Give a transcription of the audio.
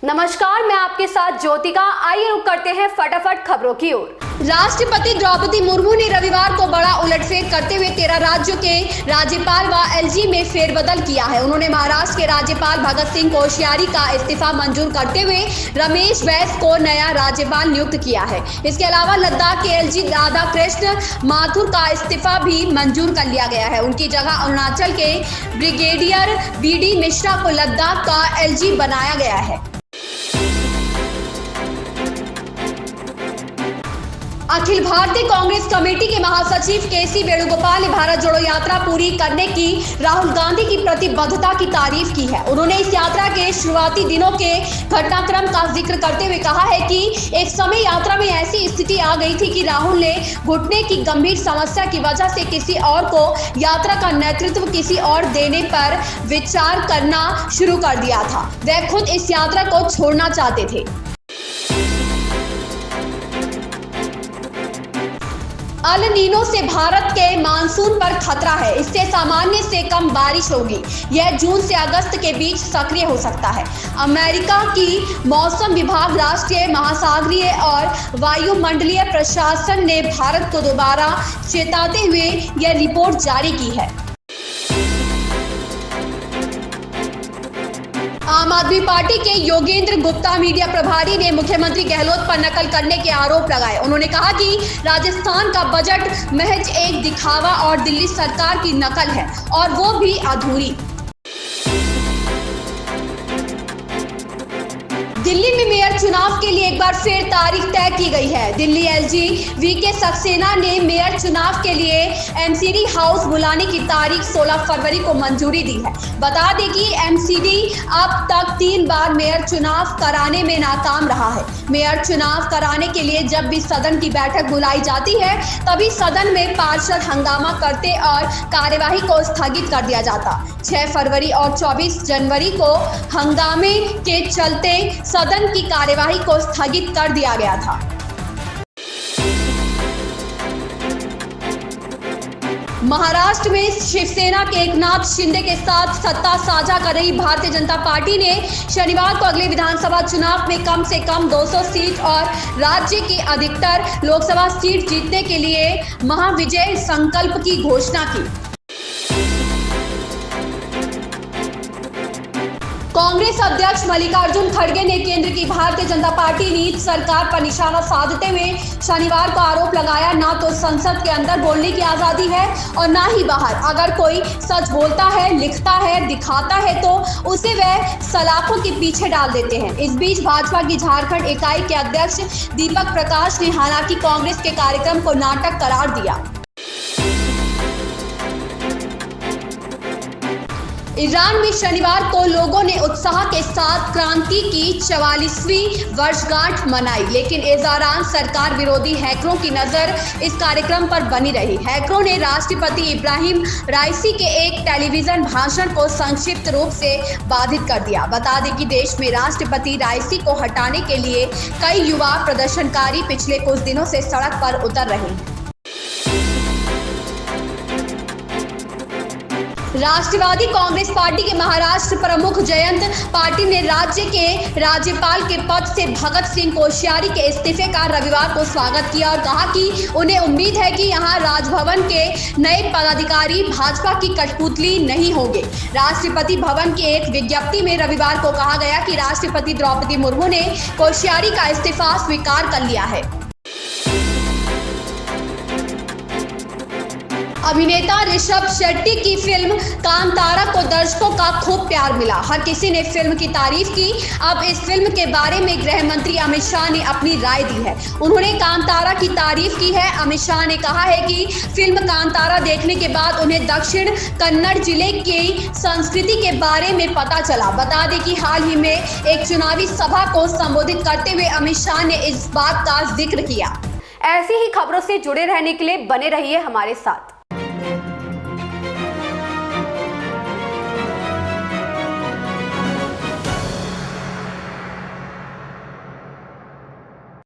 नमस्कार, मैं आपके साथ ज्योतिका। आइए रुक करते हैं फटाफट खबरों की ओर। राष्ट्रपति द्रौपदी मुर्मू ने रविवार को बड़ा उलटफेर करते हुए 13 राज्यों के राज्यपाल व एलजी में फेरबदल किया है। उन्होंने महाराष्ट्र के राज्यपाल भगत सिंह कोश्यारी का इस्तीफा मंजूर करते हुए रमेश बैस को नया राज्यपाल नियुक्त किया है। इसके अलावा लद्दाख के एलजी राधाकृष्ण माथुर का इस्तीफा भी मंजूर कर लिया गया है। उनकी जगह अरुणाचल के ब्रिगेडियर बीडी मिश्रा को लद्दाख का एलजी बनाया गया है। अखिल भारतीय कांग्रेस कमेटी के महासचिव केसी वेणुगोपाल ने भारत जोड़ो यात्रा पूरी करने की राहुल गांधी की प्रतिबद्धता की तारीफ की है। उन्होंने इस यात्रा के शुरुआती दिनों के घटनाक्रम का जिक्र करते हुए कहा है कि एक समय यात्रा में ऐसी स्थिति आ गई थी कि राहुल ने घुटने की गंभीर समस्या की वजह से किसी और को यात्रा का नेतृत्व किसी और देने पर विचार करना शुरू कर दिया था। वे खुद इस यात्रा को छोड़ना चाहते थे। अल नीनो से भारत के मानसून पर खतरा है। इससे सामान्य से कम बारिश होगी। यह जून से अगस्त के बीच सक्रिय हो सकता है। अमेरिका की मौसम विभाग, राष्ट्रीय महासागरीय और वायुमंडलीय प्रशासन ने भारत को दोबारा चेताते हुए यह रिपोर्ट जारी की है। आम आदमी पार्टी के योगेंद्र गुप्ता मीडिया प्रभारी ने मुख्यमंत्री गहलोत पर नकल करने के आरोप लगाए। उन्होंने कहा कि राजस्थान का बजट महज एक दिखावा और दिल्ली सरकार की नकल है, और वो भी अधूरी। दिल्ली में मेयर चुनाव के लिए एक बार फिर तारीख तय की गई है। दिल्ली एलजी वीके सक्सेना ने मेयर चुनाव के लिए एमसीडी हाउस बुलाने की तारीख 16 फरवरी को मंजूरी दी है। बता दें कि एमसीडी अब तक 3 बार मेयर चुनाव कराने में नाकाम रहा है। मेयर चुनाव कराने के लिए जब भी सदन की बैठक बुलाई जाती है, तभी सदन में पार्षद हंगामा करते और कार्यवाही को स्थगित कर दिया जाता। 6 फरवरी और 24 जनवरी को हंगामे के चलते सदन की कार्यवाही को स्थगित कर दिया गया था। महाराष्ट्र में शिवसेना के एकनाथ शिंदे के साथ सत्ता साझा कर रही भारतीय जनता पार्टी ने शनिवार को अगले विधानसभा चुनाव में कम से कम 200 सीट और राज्य की अधिकतर लोकसभा सीट जीतने के लिए महाविजय संकल्प की घोषणा की। कांग्रेस अध्यक्ष मल्लिकार्जुन खड़गे ने केंद्र की भारतीय जनता पार्टी नीति सरकार पर निशाना साधते हुए शनिवार को आरोप लगाया, ना तो संसद के अंदर बोलने की आजादी है और ना ही बाहर। अगर कोई सच बोलता है, लिखता है, दिखाता है तो उसे वह सलाखों के पीछे डाल देते हैं। इस बीच भाजपा की झारखंड इकाई के अध्यक्ष दीपक प्रकाश ने हालांकि कांग्रेस के कार्यक्रम को नाटक करार दिया। ईरान में शनिवार को लोगों ने उत्साह के साथ क्रांति की 44वीं वर्षगांठ मनाई, लेकिन ईरान सरकार विरोधी हैकरों की नजर इस कार्यक्रम पर बनी रही। हैकरों ने राष्ट्रपति इब्राहिम राइसी के एक टेलीविजन भाषण को संक्षिप्त रूप से बाधित कर दिया। बता दें कि देश में राष्ट्रपति राइसी को हटाने के लिए कई युवा प्रदर्शनकारी पिछले कुछ दिनों से सड़क पर उतर रहे हैं। राष्ट्रवादी कांग्रेस पार्टी के महाराष्ट्र प्रमुख जयंत पाटिल ने राज्य के राज्यपाल के पद से भगत सिंह कोश्यारी के इस्तीफे का रविवार को स्वागत किया और कहा कि उन्हें उम्मीद है कि यहां राजभवन के नए पदाधिकारी भाजपा की कठपुतली नहीं होंगे। राष्ट्रपति भवन की एक विज्ञप्ति में रविवार को कहा गया कि राष्ट्रपति द्रौपदी मुर्मू ने कोश्यारी का इस्तीफा स्वीकार कर लिया है। अभिनेता ऋषभ शेट्टी की फिल्म कांतारा को दर्शकों का खूब प्यार मिला। हर किसी ने फिल्म की तारीफ की। अब इस फिल्म के बारे में गृह मंत्री अमित शाह ने अपनी राय दी है। उन्होंने कांतारा की तारीफ की है। अमित शाह ने कहा है कि फिल्म कांतारा देखने के बाद उन्हें दक्षिण कन्नड़ जिले की संस्कृति के बारे में पता चला। बता दें कि हाल ही में एक चुनावी सभा को संबोधित करते हुए अमित शाह ने इस बात का जिक्र किया। ऐसी ही खबरों से जुड़े रहने के लिए बने रहिए हमारे साथ।